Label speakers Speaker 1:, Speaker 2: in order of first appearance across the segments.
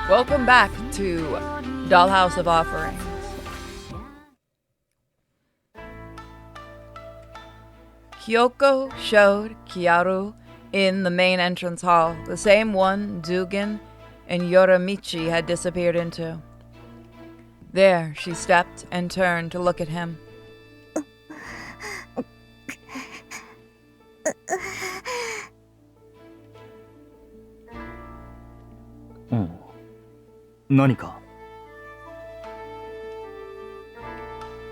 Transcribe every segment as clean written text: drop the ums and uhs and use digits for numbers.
Speaker 1: Welcome back to Dollhouse of Offerings. Kyoko showed Kiaru in the main entrance hall, the same one Dugan and Yorimichi had disappeared into. There she stepped and turned to look at him.
Speaker 2: 何か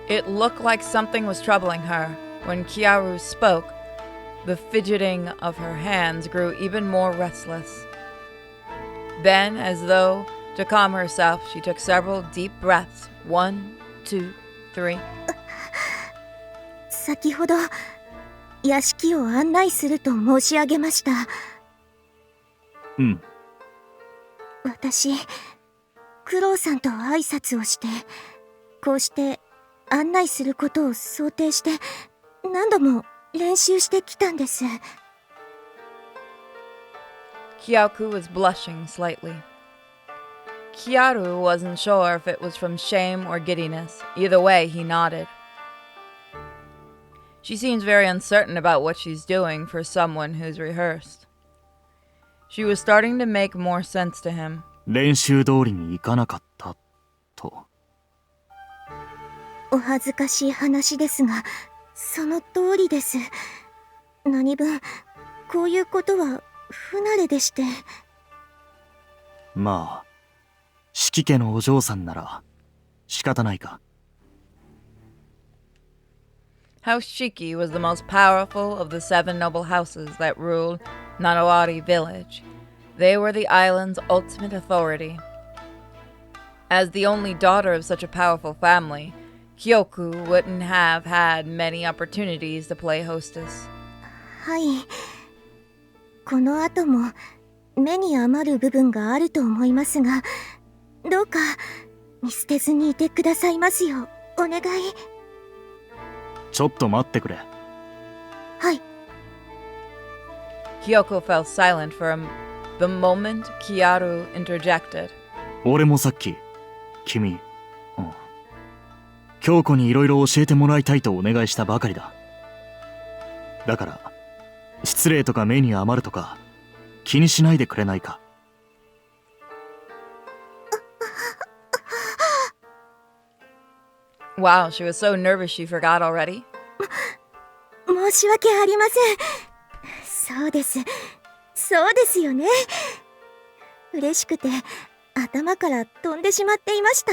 Speaker 1: It looked like something was troubling her. When Kiaru spoke, the fidgeting of her hands grew even more restless. Then, as though to calm herself, she took several deep breaths. 1, 2, 3.
Speaker 3: 先ほど屋敷を案内すると申し上げました。
Speaker 2: うん。
Speaker 3: 私、クロウさんと挨拶をして、こうして案内することを想定して何度も練習してきたんです。
Speaker 1: Kyoku was blushing slightly. Kiaru wasn't sure if it was from shame or giddiness. Either way, he nodded. She seems very uncertain about what she's doing for someone who's rehearsed. She was starting to make more sense to him.
Speaker 2: 練習通りにいかなかったと。
Speaker 3: お恥ずかしい話ですが、その通りです。何分、こういうことは不慣れでして。
Speaker 2: まあ、四季家のお嬢さんなら仕方ないか。
Speaker 1: House Shiki was the most powerful of the 7 noble houses that ruled Nanawari village. They were the island's ultimate authority. As the only daughter of such a powerful family, Kyoku wouldn't have had many opportunities to play hostess.
Speaker 3: はい。この後も目に余る部分があると思いますが、どうか見捨てずにいてくださいますよ。お願い。
Speaker 2: ちょっと待ってくれ。
Speaker 3: はい。
Speaker 1: Kyoko fell silent for the moment Kiaru interjected.
Speaker 2: 俺もさっき、君、京子にいろいろ教えてもらいたいとお願いしたばかりだ。だから、失礼とか目に余るとか、気にしないでくれないか。
Speaker 1: Wow, she was so nervous she forgot already.
Speaker 3: 申し訳ありません。そうです。そうですよね。嬉しくて頭から飛んでしまっていました。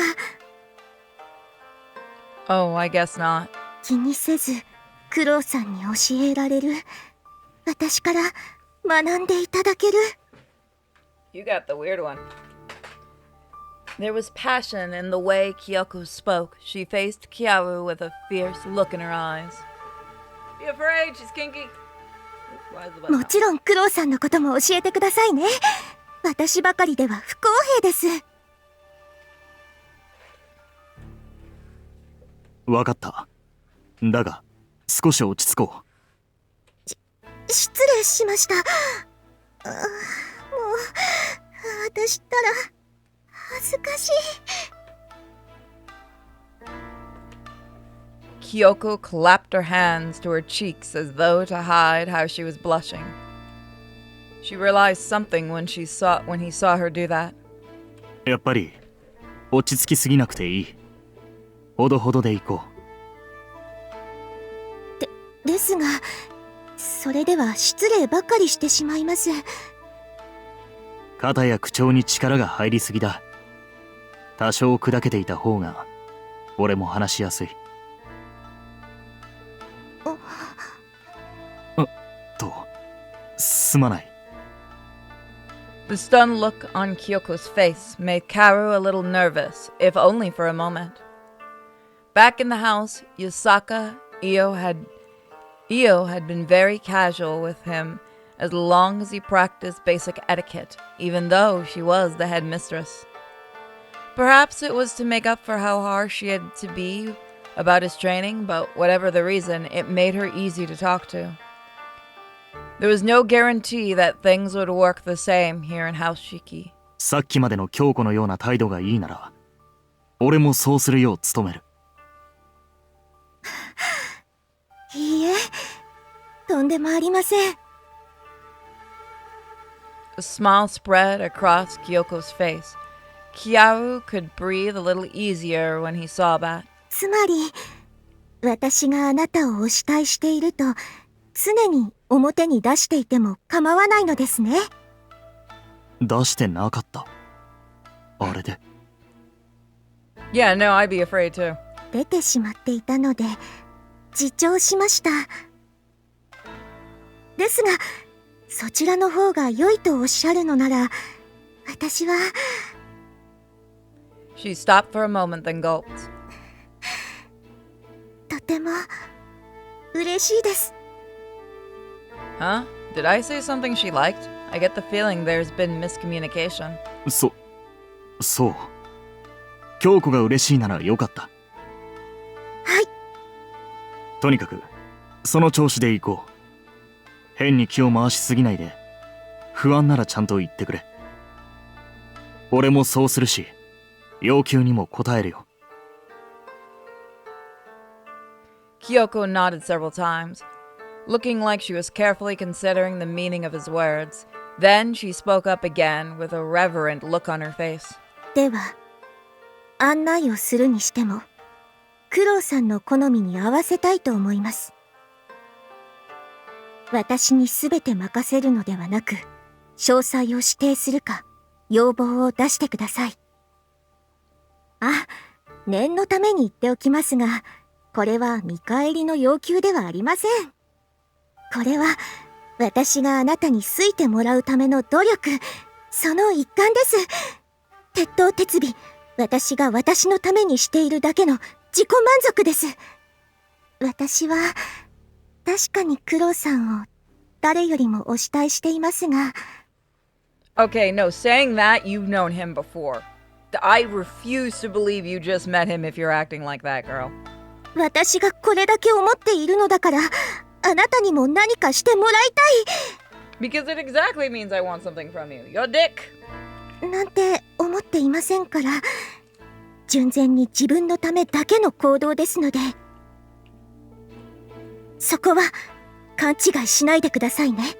Speaker 1: Oh, I guess not.
Speaker 3: 気にせずクロウさんに教えられる。私から学んでいただける。
Speaker 1: You got the weird one. There was passion in the way Kyoko spoke. She faced Kiaru with a fierce look in her eyes. Be afraid, she's kinky.
Speaker 3: もちろんクロウさんのことも教えてくださいね。私ばかりでは不公平です。
Speaker 2: わかった。だが、少し落ち着こう。
Speaker 3: 失礼しました。もう、私ったら恥ずかしい。
Speaker 1: Kyoko clapped her hands to her cheeks as though to hide how she was blushing. She realized something when he saw her do that.
Speaker 2: やっぱり落ち着きすぎなくていい。ほどほどで行こ
Speaker 3: う。ですが、それでは失礼ばかりしてしまいます。
Speaker 2: 肩や口調に力が入りすぎだ。多少砕けていた方が俺も話しやすい。すまない。
Speaker 1: The stunned look on Kyoko's face made Karu a little nervous, if only for a moment. Back in the house, Yusaka Io had been very casual with him as long as he practiced basic etiquette, even though she was the head mistress. Perhaps it was to make up for how harsh she had to be about his training, but whatever the reason, it made her easy to talk to. There was no guarantee that things would work the same here in House Shiki.
Speaker 2: さっきまでの京子のような態度がいいなら、俺もそうするよう努める。
Speaker 3: いいえ、とんでもありません。
Speaker 1: A smile spread across Kyoko's face. Kiaru could breathe a little easier when he saw that.
Speaker 3: つまり、私があなたをお慕いしていると、常に表に出していても構わないのですね。
Speaker 2: 出してなかった。あれで。
Speaker 1: Yeah, no, I'd be afraid too.
Speaker 3: 出てしまっていたので、自重しました。ですが、そちらの方が良いとおっしゃるのなら、私は。
Speaker 1: She stopped for a moment, then gulped.
Speaker 3: とても嬉しいです。
Speaker 1: Huh? Did I say something she liked? I get the feeling there's been miscommunication.
Speaker 2: そう。京子が嬉しいならよかった。
Speaker 3: はい。
Speaker 2: とにかく、その調子で行こう。変に気を回しすぎないで、不安ならちゃんと言ってくれ。俺もそうするし、要求にも応えるよ。
Speaker 1: Kyoko nodded several times, looking like she was carefully considering the meaning of his words. Then she spoke up again with a reverent look on her face.
Speaker 3: では、案内をするにしても、クロウさんの好みに合わせたいと思います。私に全て任せるのではなく、詳細を指定するか、要望を出してください。あ、念のために言っておきますが、これは見返りの要求ではありません。これは、私があなたに好いてもらうための努力、その一環です。鉄頭鉄尾、私が私のためにしているだけの自己満足です。私は、確かにクロウさんを誰よりもお慕いしていますが。
Speaker 1: Okay, no, saying that, you've known him before. I refuse to believe you just met him if you're acting like that, girl.
Speaker 3: 私がこれだけ思っているのだから、あなたにも何かしてもらい
Speaker 1: たい。Because it exactly means I want something from you. Your dick.
Speaker 3: なんて思っていませんから、純然に自分のためだけの行動ですので、そこは勘違いしないでくださいね。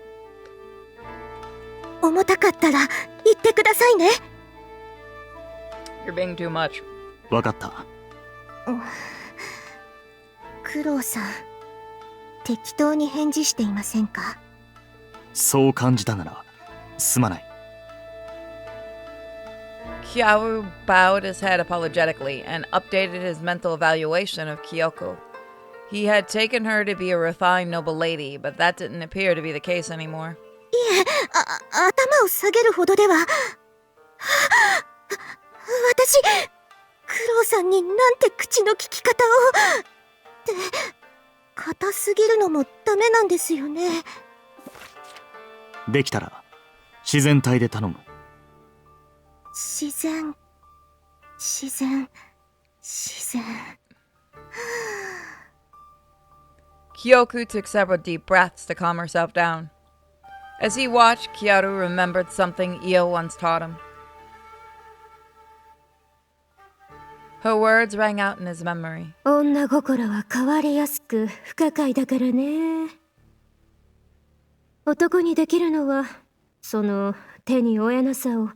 Speaker 3: 重たかったら言ってくださいね。
Speaker 1: You're being too much.
Speaker 2: わかった。
Speaker 3: クロウさん、適当に返事していませんか？
Speaker 2: そう感じたなら、すまない。
Speaker 1: Kyaru bowed his head apologetically and updated his mental evaluation of Kyoko. He had taken her to be a refined noble lady, but that didn't appear to be the case anymore.
Speaker 3: いえ、頭を下げるほどでは。私、クロウさんになんて口の利き方を。って、硬すぎるのもダメなんですよね。
Speaker 2: できたら、自然体で頼む。
Speaker 3: 自然。
Speaker 1: Kyoku took several deep breaths to calm herself down. As he watched, Kyaru remembered something Io once taught him. Her words rang out in his memory.
Speaker 4: 女心は変わりやすく不可解だからね。男にできるのは、その手に負えなさを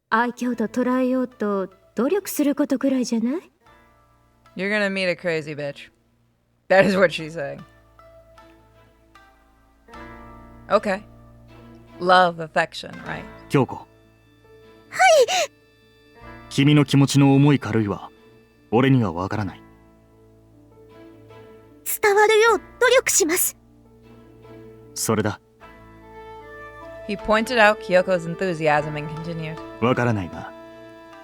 Speaker 4: 愛嬌と捉えようと努力することくらいじゃない？
Speaker 1: You're gonna meet a crazy bitch. That is what she's saying. Okay. Love, affection, right?
Speaker 2: 京子。はい。君の気持ちの重い軽いは、俺にはわからない。
Speaker 3: 伝わるよう努力します。
Speaker 2: それだ。
Speaker 1: He pointed out Kyoko's enthusiasm and continued.
Speaker 2: わからないが、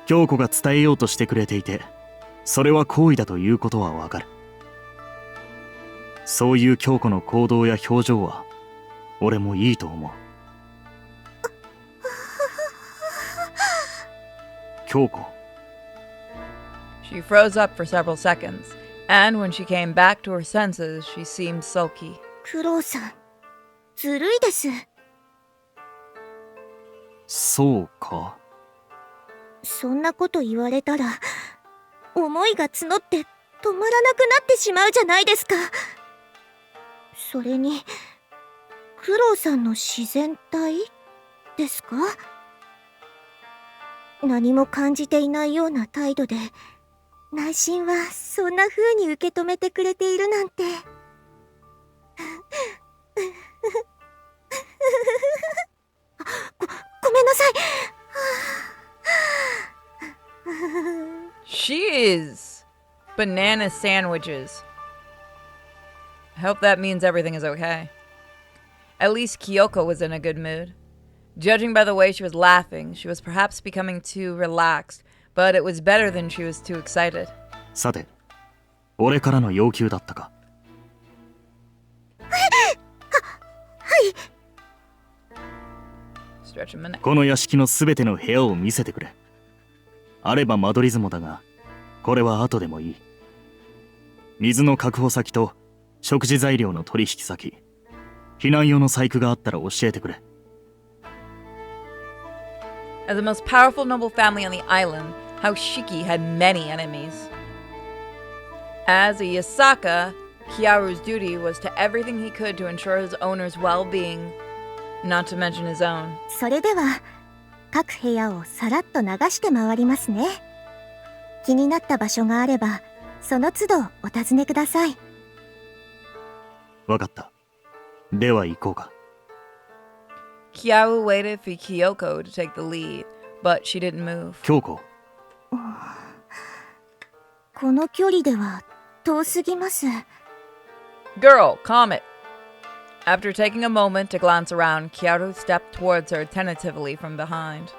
Speaker 2: 京子が伝えようとしてくれていて、それは好意だということはわかる。そういう京子の行動や表情は、俺もいいと思う。京子。
Speaker 1: She froze up for several seconds, And when she came back to her senses, she seemed sulky.
Speaker 3: クロウさん、ずるいです。
Speaker 2: そうか。
Speaker 3: そんなこと言われたら、思いが募って止まらなくなってしまうじゃないですか。それに、クロウさんの自然体ですか？何も感じていないような態度で、内心はそんな風に受け止めてくれているなんて。ごめんなさい。
Speaker 1: She is banana sandwiches. I hope that means everything is okay. At least Kyoko was in a good mood. Judging by the way she was laughing, she was perhaps becoming too relaxed, but it was better than she was too excited.
Speaker 2: さて、俺からの要求だったか。
Speaker 1: Stretch a minute.
Speaker 2: この屋敷のすべての部屋を見せてくれ。あれば間取り図もだが、これは後でもいい。水の確保先と食事材料の取引先、避難用の細工があったら教えてくれ。
Speaker 1: As the most powerful noble family on the island, House Shiki had many enemies. As a Yasaka, Kiaru's duty was to everything he could to ensure his owner's well-being, not to mention his own.
Speaker 3: それでは、各部屋をさらっと流して回りますね。気になった場所があれば、その都度お尋ねください。
Speaker 2: わかった。では行こうか。
Speaker 1: Kiaru waited for Kyoko to take the lead, but she didn't move.
Speaker 2: 京子、
Speaker 3: この距離では遠すぎます。
Speaker 1: Girl, calm it. After taking a moment to glance around, Kiaru stepped towards her tentatively from behind.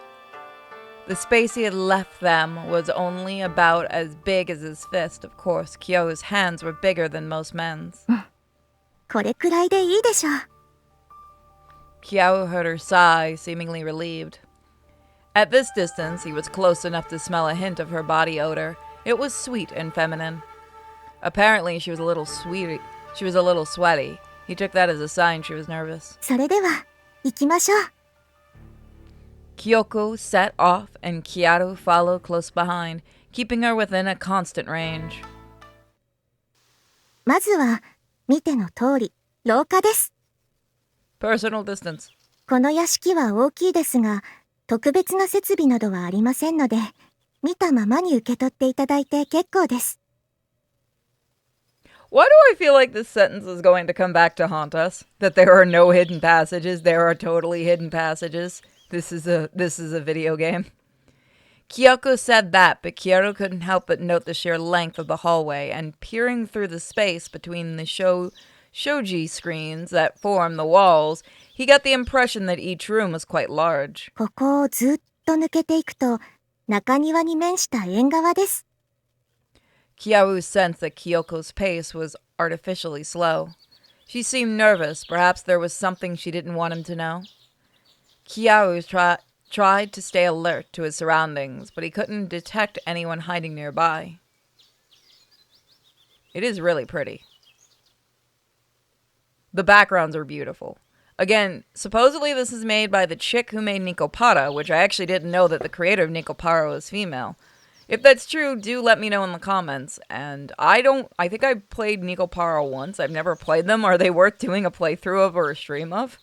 Speaker 1: The space he had left them was only about as big as his fist. Of course, Kyo's hands were bigger than most men's.
Speaker 3: これくらいでいいでしょう。
Speaker 1: Kyo heard her sigh, seemingly relieved. At this distance, he was close enough to smell a hint of her body odor. It was sweet and feminine. Apparently, she was a little sweaty. She was a little sweaty. He took that as a sign she was nervous.
Speaker 3: それでは、行きましょう。
Speaker 1: Kyoko set off, and Kiaru followed close behind, keeping her within a constant range.
Speaker 3: まずは、見ての通り、廊下です。
Speaker 1: Personal distance.
Speaker 3: この屋敷は大きいですが、特別な設備などはありませんので、見たままに受け取っていただいて結構です。
Speaker 1: Why do I feel like this sentence is going to come back to haunt us? That there are no hidden passages. There are totally hidden passages. This is a video game. Kyoko said that, but Kyoto couldn't help but note the sheer length of the hallway, and peering through the space between the shoji screens that form the walls, he got the impression that each room was quite large.
Speaker 3: ここをずっと抜けていくと、中庭に面した縁側です。
Speaker 1: Kyaru sensed that Kyoko's pace was artificially slow. She seemed nervous. Perhaps there was something she didn't want him to know. Kyaru tried to stay alert to his surroundings, but he couldn't detect anyone hiding nearby. It is really pretty. The backgrounds are beautiful. Again, supposedly this is made by the chick who made Nikopara, which I actually didn't know that the creator of Nikopara was female. If that's true, do let me know in the comments. And I think I played Nikopara once. I've never played them. Are they worth doing a playthrough of or a stream of?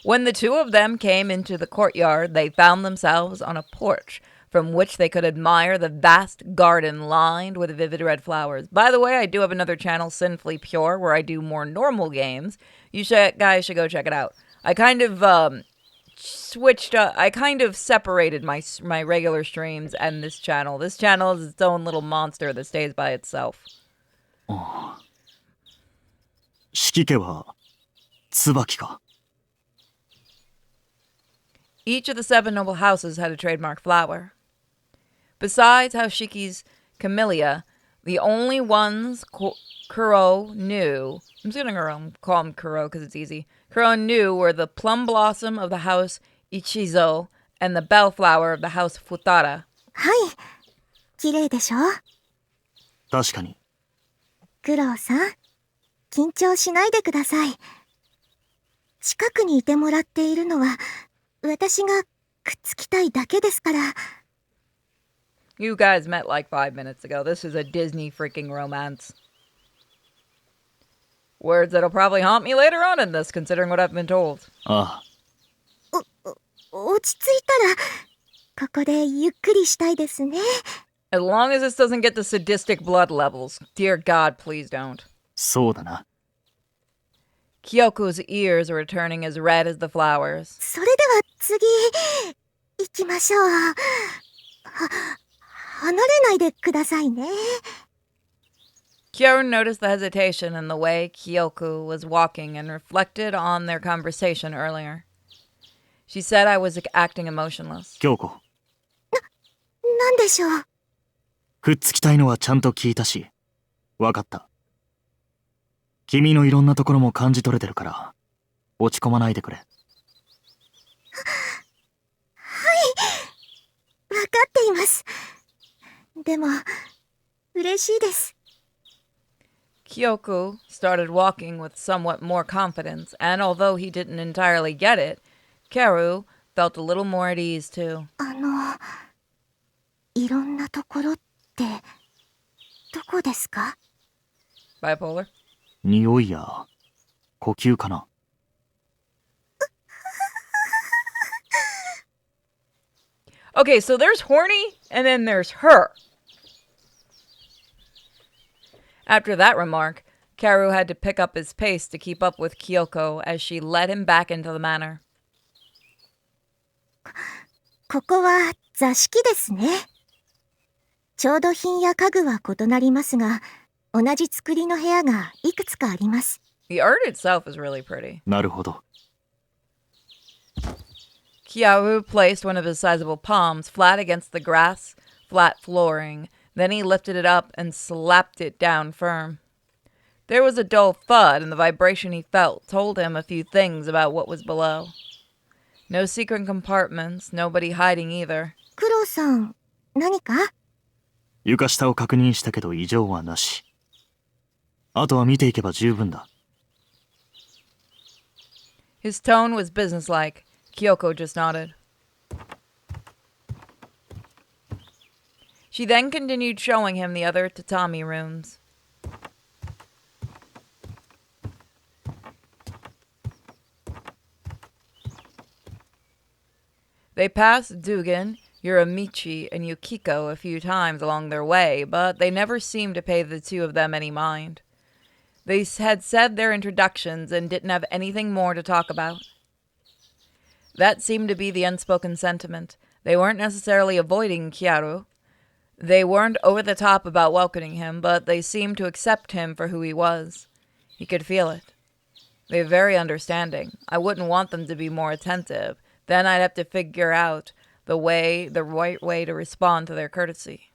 Speaker 1: When the two of them came into the courtyard, they found themselves on a porch from which they could admire the vast garden lined with vivid red flowers. By the way, I do have another channel, Sinfully Pure, where I do more normal games. You guys should go check it out. I kind of switched up. I kind of separated my regular streams and this channel. This channel is its own little monster that stays by itself.
Speaker 2: 四季家は椿か。
Speaker 1: Each of the 7 noble houses had a trademark flower. Besides House Shiki's camellia, the only ones Kuro knew, I'm just gonna call him Kuro because it's easy, Kuro knew were the plum blossom of the house Ichizo and the bellflower of the house Futara.
Speaker 3: はい、綺麗でしょ？
Speaker 2: 確かに。
Speaker 3: クロウさん、緊張しないでください。近くにいてもらっているのは、私がくっつきたいだけですから。
Speaker 1: You guys met like 5 minutes ago. This is a Disney freaking romance. Words that'll probably haunt me later on in this, considering what I've been told.
Speaker 2: あ
Speaker 3: 落ち着いたら、ここでゆっくりしたいですね。
Speaker 1: As long as this doesn't get to sadistic blood levels. Dear God, please don't.
Speaker 2: そうだな。
Speaker 1: Kyoko's ears are turning as red as the flowers.
Speaker 3: それでは次、行きましょう。離れないでくださいね。
Speaker 1: Kyoru noticed the hesitation in the way Kyoko was walking and reflected on their conversation earlier. She said I was acting emotionless.
Speaker 2: 京子、
Speaker 3: なんでしょう。
Speaker 2: くっつきたいのはちゃんと聞いたし、わかった。君のいろんなところも感じ取れてるから、落ち込まないでくれ。
Speaker 3: わかっています。でも、嬉しいです。
Speaker 1: Kyoko started walking with somewhat more confidence, and although he didn't entirely get it, Kaoru felt a little more at ease too.
Speaker 3: いろんなところって、どこですか？
Speaker 1: Bipolar?
Speaker 2: 匂いや呼吸かな。
Speaker 1: Okay, so there's horny, and then there's her. After that remark, Kaoru had to pick up his pace to keep up with Kyoko as she led him back into the manor.
Speaker 3: ここは座敷ですね。調度品や家具は異なりますが、同じ作りの部屋がいくつかあります。
Speaker 1: The art itself is really pretty.
Speaker 2: なるほど。
Speaker 1: Kyoru placed one of his sizable palms flat against the flat flooring. Then he lifted it up and slapped it down firm. There was a dull thud, and the vibration he felt told him a few things about what was below. No secret compartments, nobody hiding either.
Speaker 3: クロウさん、何か？
Speaker 2: 床下を確認したけど異常はなし。あとは見ていけば十分だ。
Speaker 1: His tone was businesslike. Kyoko just nodded. She then continued showing him the other tatami rooms. They passed Dugan, Uramichi, and Yukiko a few times along their way, but they never seemed to pay the two of them any mind. They had said their introductions and didn't have anything more to talk about. That seemed to be the unspoken sentiment. They weren't necessarily avoiding Kyoru. They weren't over the top about welcoming him, but they seemed to accept him for who he was. He could feel it. They were very understanding. I wouldn't want them to be more attentive. Then I'd have to figure out the right way to respond to their courtesy.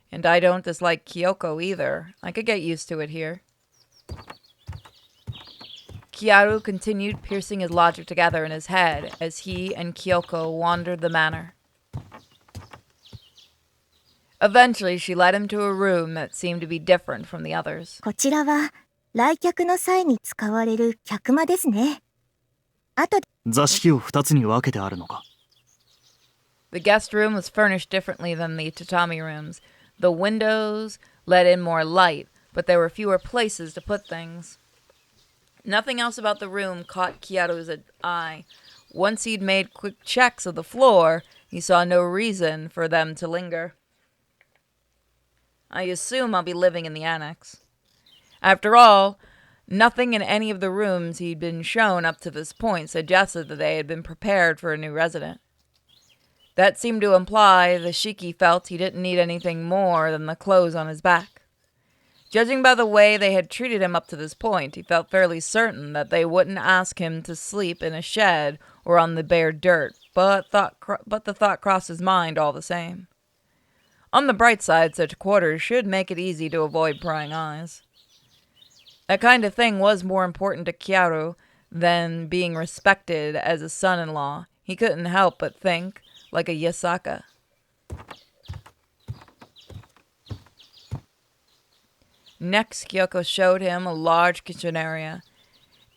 Speaker 1: And I don't dislike Kyoko either. I could get used to it here. Kyoru continued piercing his logic together in his head as he and Kyoko wandered the manor. Eventually, she led him to a room that seemed to be different from the others.
Speaker 3: こちらは来客の際に使われる客間ですね。あとで
Speaker 2: 座敷を2つに分けてあるのか。
Speaker 1: The guest room was furnished differently than the tatami rooms. The windows let in more light, but there were fewer places to put things. Nothing else about the room caught Kyoru's eye. Once he'd made quick checks of the floor, he saw no reason for them to linger. I assume I'll be living in the annex. After all, nothing in any of the rooms he'd been shown up to this point suggested that they had been prepared for a new resident. That seemed to imply the Shiki felt he didn't need anything more than the clothes on his back. Judging by the way they had treated him up to this point, he felt fairly certain that they wouldn't ask him to sleep in a shed or on the bare dirt, but the thought crossed his mind all the same. On the bright side, such quarters should make it easy to avoid prying eyes. That kind of thing was more important to Kyoru than being respected as a son-in-law. He couldn't help but think like a Yasaka. Next, Kyoko showed him a large kitchen area.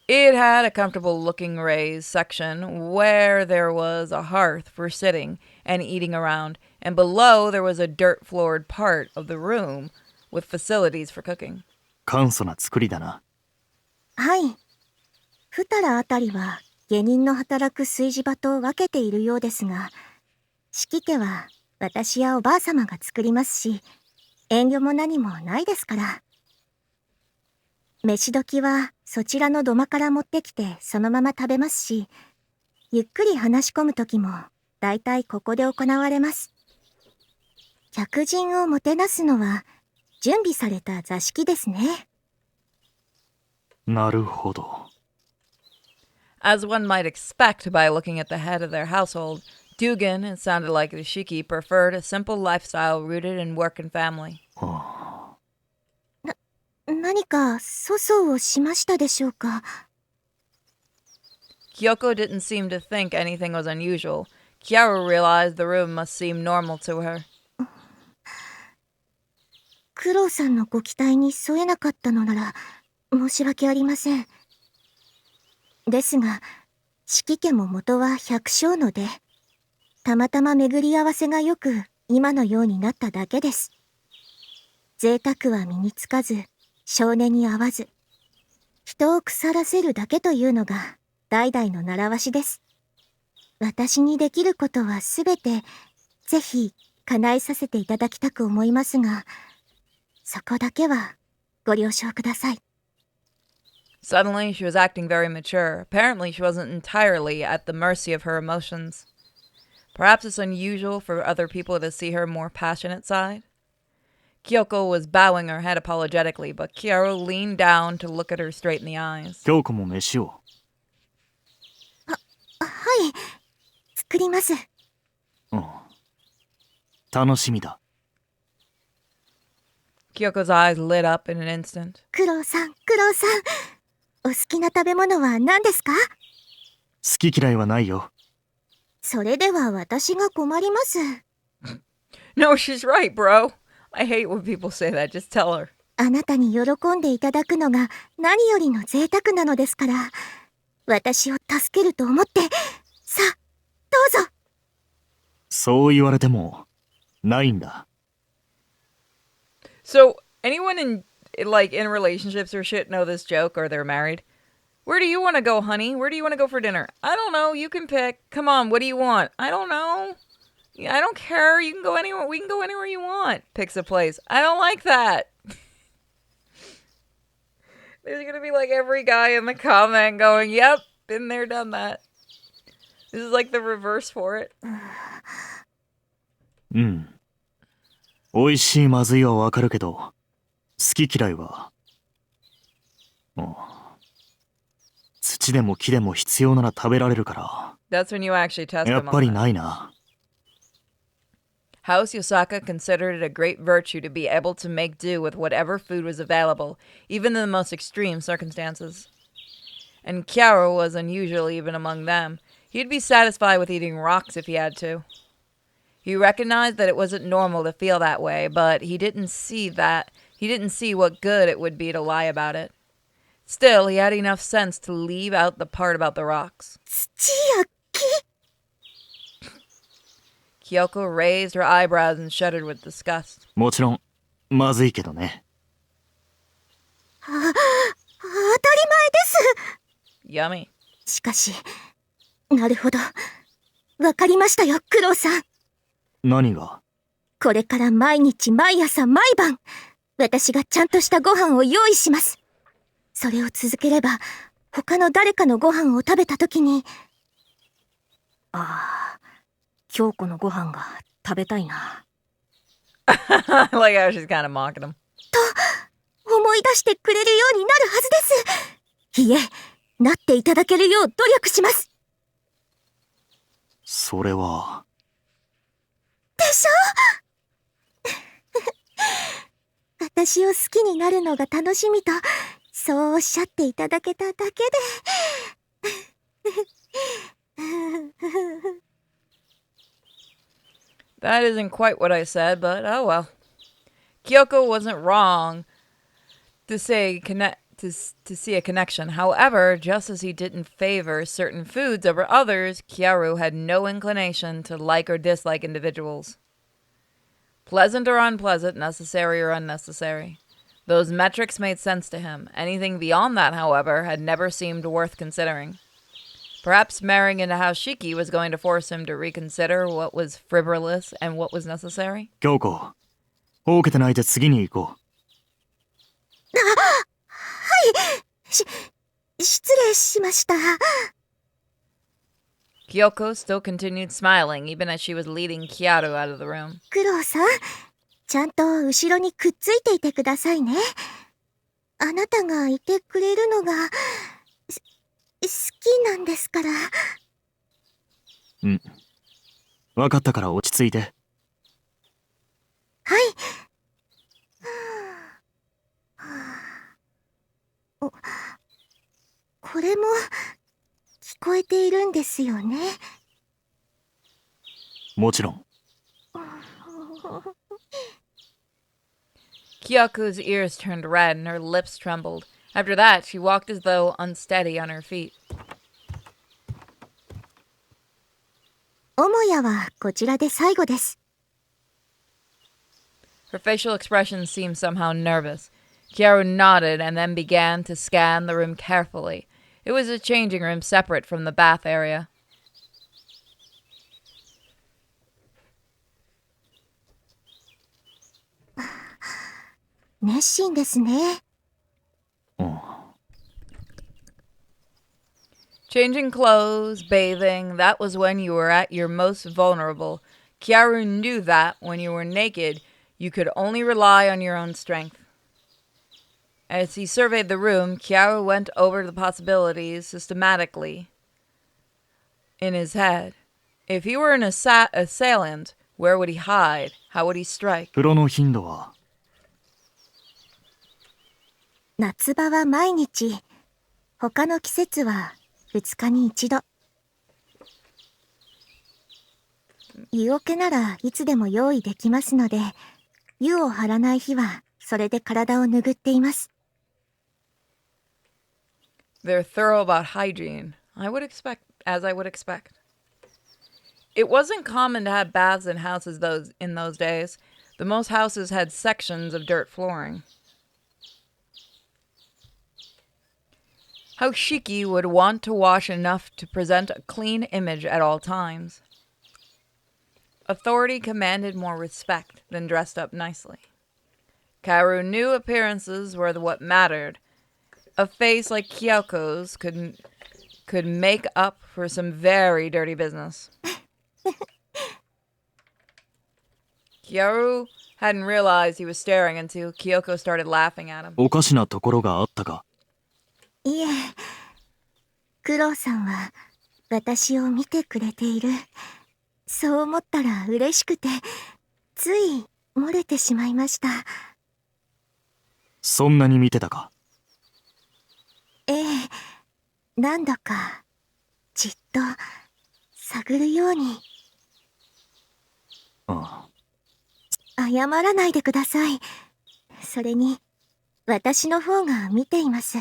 Speaker 1: It had a comfortable-looking raised section where there was a hearth for sitting and eating around, and below there was a dirt-floored part of the room with facilities for cooking.
Speaker 2: 簡素な作りだな。
Speaker 3: はい。二らあたりは下人の働く炊事場と分けているようですが、式家は私やおばあ様が作りますし、遠慮も何もないですから。飯時はそちらの土間から持ってきてそのまま食べますし、ゆっくり話し込む時もだいたいここで行われます。客人をもてなすのは準備された座敷ですね。
Speaker 2: なるほど。
Speaker 1: As one might expect by looking at the head of their household, Dugan, it sounded like the Shiki, preferred a simple lifestyle rooted in work and family.
Speaker 3: 何か粗相をしましたでしょうか。
Speaker 1: Kyoko didn't seem to think anything was unusual. Kiara realized the room must seem normal to her.
Speaker 3: クロウさんのご期待に添えなかったのなら申し訳ありません。ですが、式家も元は百姓の出。たまたま巡り合わせがよく今のようになっただけです。贅沢は身につかず、少年に合わず、人を腐らせるだけというのが代々の習わしです。私にできることはすべて、ぜひ叶えさせていただきたく思いますが、そこだけはご了承ください。
Speaker 1: Suddenly, she was acting very mature. Apparently, she wasn't entirely at the mercy of her emotions. Perhaps it's unusual for other people to see her more passionate side. Kyoko was bowing her head apologetically, but Kiaro leaned down to look at her straight in the eyes.
Speaker 2: 京子も飯を。
Speaker 3: はい、作ります。
Speaker 2: うん。楽しみだ。
Speaker 1: Kyoko's eyes lit up in an instant.
Speaker 3: クロウさん、お好きな食べ物は何ですか？
Speaker 2: 好き嫌いはないよ。
Speaker 3: それでは私が困ります。
Speaker 1: No, she's right, bro. I hate when people say that. Just tell her.
Speaker 3: あなたに喜んでいただくのが何よりの贅沢なのですから、私を助けると思って、さあ、どうぞ。
Speaker 2: そう言われても、ないんだ。
Speaker 1: So, anyone in relationships or shit know this joke, or they're married? Where do you want to go, honey? Where do you want to go for dinner? I don't know. You can pick. Come on, what do you want? I don't know. Yeah, I don't care. You can go anywhere. We can go anywhere you want. Picks a place. I don't like that. There's gonna be like every guy in the comment going, "Yep, been there, done that." This is like the reverse for it.
Speaker 2: うん。美味しいまずいはわかるけど、好き嫌いは。うん。土でも木でも必要なら食べられるから。
Speaker 1: That's when you actually test them
Speaker 2: やっぱり
Speaker 1: on that.
Speaker 2: ないな。
Speaker 1: House Yosaka considered it a great virtue to be able to make do with whatever food was available, even in the most extreme circumstances. And Kiaro was unusual even among them. He'd be satisfied with eating rocks if he had to. He recognized that it wasn't normal to feel that way, but he didn't see what good it would be to lie about it. Still, he had enough sense to leave out the part about the rocks.
Speaker 3: 土や木。
Speaker 1: Kyoko raised her eyebrows and shuddered with disgust.
Speaker 2: もちろん、まずいけどね。
Speaker 3: 当たり前です。
Speaker 1: Yummy.
Speaker 3: しかし、なるほど。わかりましたよ、クロウさん。
Speaker 2: 何が？
Speaker 3: これから毎日毎朝毎晩、私がちゃんとしたご飯を用意します。それを続ければ、他の誰かのご飯を食べたときに、京子のご飯が食べたいな。
Speaker 1: Like how she's kind of mocking him.
Speaker 3: と、思い出してくれるようになるはずです。いえ、なっていただけるよう努力します。
Speaker 2: それは。
Speaker 3: でしょ？私を好きになるのが楽しみと、そうおっしゃっていただけただけで。
Speaker 1: That isn't quite what I said, but oh well. Kyoko wasn't wrong to see a connection. However, just as he didn't favor certain foods over others, Kyaru had no inclination to like or dislike individuals. Pleasant or unpleasant, necessary or unnecessary. Those metrics made sense to him. Anything beyond that, however, had never seemed worth considering. Perhaps marrying into House Shiki was going to force him to reconsider what was frivolous and what was necessary.
Speaker 2: 京子、大けてないで次に行こ
Speaker 3: 失礼しました。
Speaker 1: Kyoko still continued smiling, even as she was leading Kyaru out of the room.
Speaker 3: クロウさん、ちゃんと後ろにくっついていてくださいね。あなたがいてくれるのが好きなんですから。
Speaker 2: う。うん。わかったから落ち着いて。
Speaker 3: はい。これも聞こえているんですよね。
Speaker 2: もちろん。
Speaker 1: Kyoko's ears turned red and her lips trembled. After that, she walked as though unsteady on her feet.
Speaker 3: 母屋はこちらで最後です。
Speaker 1: Her facial expression seemed somehow nervous. Kyaru nodded and then began to scan the room carefully. It was a changing room separate from the bath area.
Speaker 3: 熱心ですね。
Speaker 2: うん。
Speaker 1: Changing clothes, bathing, that was when you were at your most vulnerable. Kyaru knew that when you were naked, you could only rely on your own strength. As he surveyed the room, Kyaru went over the possibilities systematically in his head. If he were an assailant, where would he hide? How would he strike?
Speaker 2: 風呂の頻度は
Speaker 3: 夏場は毎日、他の季節は2日に1度。湯桶ならいつでも用意できますので、湯を張らない日はそれで体を拭っています。
Speaker 1: They're thorough about hygiene. I would expect. It wasn't common to have baths in houses in those days. The most houses had sections of dirt flooring. How Shiki would want to wash enough to present a clean image at all times. Authority commanded more respect than dressed up nicely. Kaoru knew appearances were what mattered. A face like Kyoko's could make up for some very dirty business. Kyaru hadn't realized he was staring until Kyoko started laughing at him.
Speaker 2: おかしなところがあったか。
Speaker 3: いえ、クロウさんは私を見てくれている。そう思ったら嬉しくて、つい漏れてしまいました。
Speaker 2: そんなに見てたか。
Speaker 3: ええ、何度かじっと探るように。
Speaker 2: あ
Speaker 3: あ。謝らないでください。それに私の方が見ています。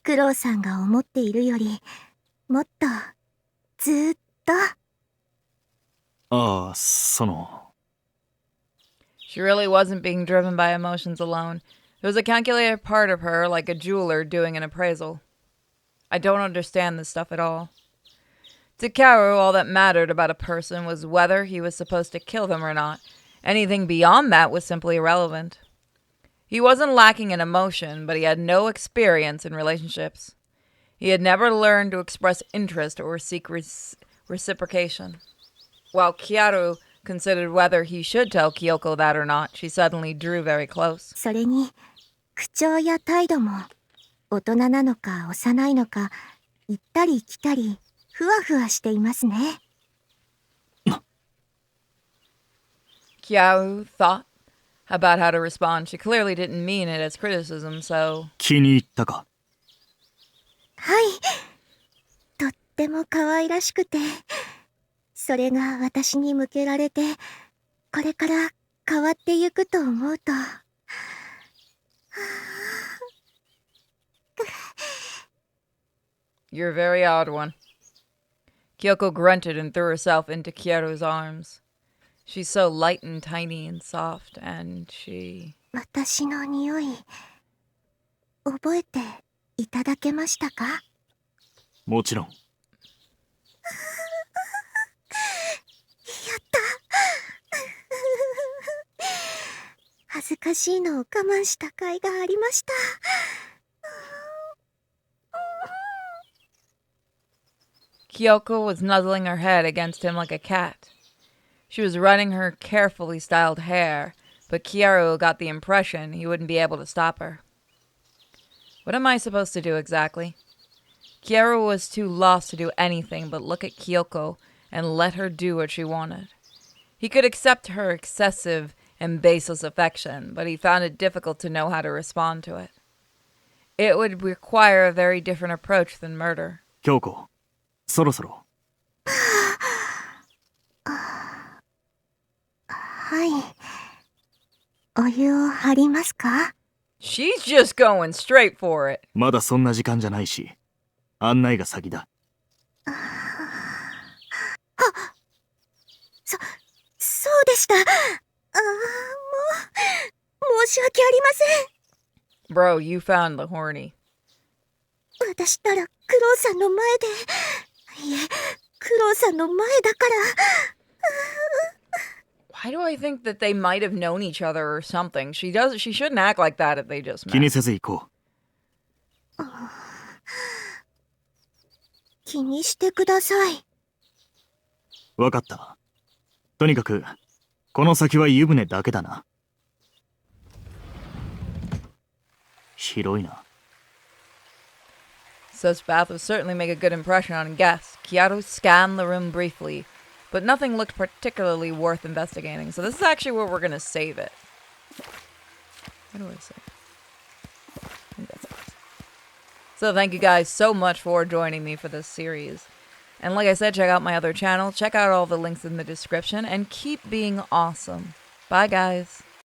Speaker 3: クロウさんが思っているよりもっとずーっと。
Speaker 2: ああ、その。
Speaker 1: She really wasn't being driven by emotions alone. There was a calculated part of her, like a jeweler doing an appraisal. I don't understand this stuff at all. To Kaoru, all that mattered about a person was whether he was supposed to kill them or not. Anything beyond that was simply irrelevant. He wasn't lacking in emotion, but he had no experience in relationships. He had never learned to express interest or seek reciprocation. While Kyaru considered whether he should tell Kyoko that or not, she suddenly drew very close.
Speaker 3: それに口調や態度も大人なのか幼いのか行ったり来たりふわふわしていますね。
Speaker 1: Kyaru thought about how to respond. She clearly didn't mean it as criticism, so...
Speaker 2: 気に入ったか。
Speaker 3: はい。とっても可愛らしくて、それが私に向けられて、これから変わってゆくと思うと。
Speaker 1: You're a very odd one. Kyoko grunted and threw herself into Kyoto's arms. She's so light and tiny and soft, and she...
Speaker 3: 私の匂い、覚えていただけましたか？
Speaker 2: もちろん。
Speaker 3: やった。恥ずかしいのを我慢した甲斐がありました。
Speaker 1: Kyoko was nuzzling her head against him like a cat. She was running her carefully styled hair, but Kyoto got the impression he wouldn't be able to stop her. What am I supposed to do exactly? Kyoto was too lost to do anything but look at Kyoko and let her do what she wanted. He could accept her excessive and baseless affection, but he found it difficult to know how to respond to it. It would require a very different approach than murder.
Speaker 2: 京子、そろそろ。
Speaker 3: はい。お湯を張りますか？
Speaker 1: She's just going straight for it.
Speaker 2: まだそんな時間じゃないし、案内が先だ。
Speaker 3: そうでした。もう、申し訳ありません。
Speaker 1: Bro, you found the horny.
Speaker 3: 私ったらクロウさんの前で、いえ、クロウさんの前だから。
Speaker 1: Why do I think that they might have known each other or something? She shouldn't act like that if they just
Speaker 2: 気に
Speaker 1: met.
Speaker 2: せず行こ
Speaker 3: 気にしてください。
Speaker 2: う。わかった。とにかく、この先は湯船だけだな。広いな。
Speaker 1: Such bath would certainly make a good impression on guests. Kyoto scanned the room briefly, but nothing looked particularly worth investigating. So this is actually where we're going to save it. What do I say? I think that's it. So thank you guys so much for joining me for this series. And like I said, check out my other channel. Check out all the links in the description. And keep being awesome. Bye, guys.